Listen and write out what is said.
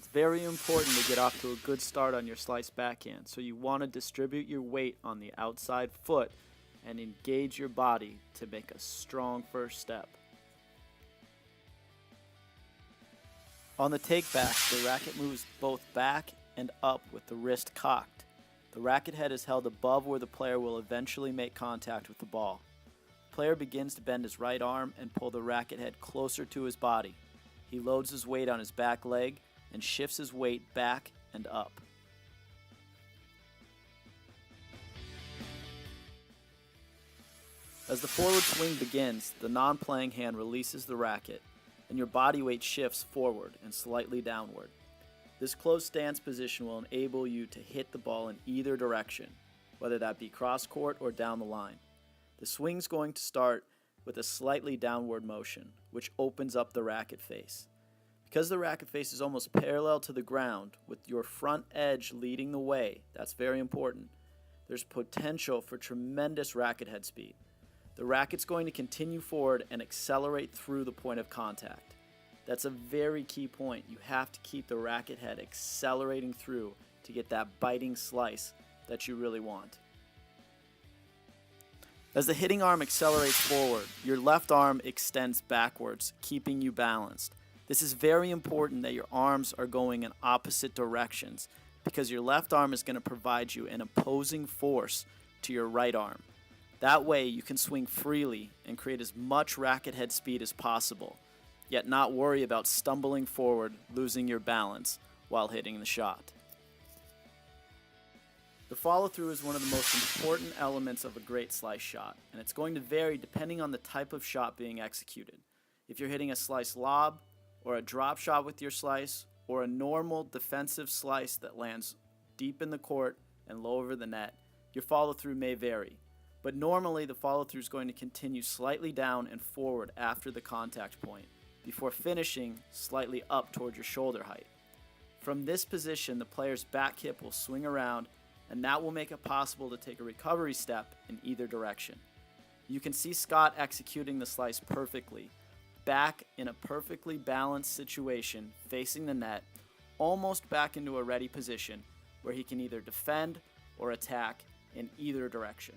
It's very important to get off to a good start on your slice backhand, so you want to distribute your weight on the outside foot and engage your body to make a strong first step. On the take back, the racket moves both back and up with the wrist cocked. The racket head is held above where the player will eventually make contact with the ball. The player begins to bend his right arm and pull the racket head closer to his body. He loads his weight on his back leg and shifts his weight back and up. As the forward swing begins, the non-playing hand releases the racket, and your body weight shifts forward and slightly downward. This closed stance position will enable you to hit the ball in either direction, whether that be cross court or down the line. The swing's going to start with a slightly downward motion, which opens up the racket face. Because the racket face is almost parallel to the ground, with your front edge leading the way, that's very important, there's potential for tremendous racket head speed. The racket's going to continue forward and accelerate through the point of contact. That's a very key point. You have to keep the racket head accelerating through to get that biting slice that you really want. As the hitting arm accelerates forward, your left arm extends backwards, keeping you balanced. This is very important that your arms are going in opposite directions because your left arm is going to provide you an opposing force to your right arm. That way you can swing freely and create as much racket head speed as possible, yet not worry about stumbling forward, losing your balance while hitting the shot. The follow-through is one of the most important elements of a great slice shot, and it's going to vary depending on the type of shot being executed. If you're hitting a slice lob, or a drop shot with your slice, or a normal defensive slice that lands deep in the court and low over the net, your follow-through may vary. But normally the follow-through is going to continue slightly down and forward after the contact point, before finishing slightly up toward your shoulder height. From this position, the player's back hip will swing around, and that will make it possible to take a recovery step in either direction. You can see Scott executing the slice perfectly, back in a perfectly balanced situation facing the net, almost back into a ready position where he can either defend or attack in either direction.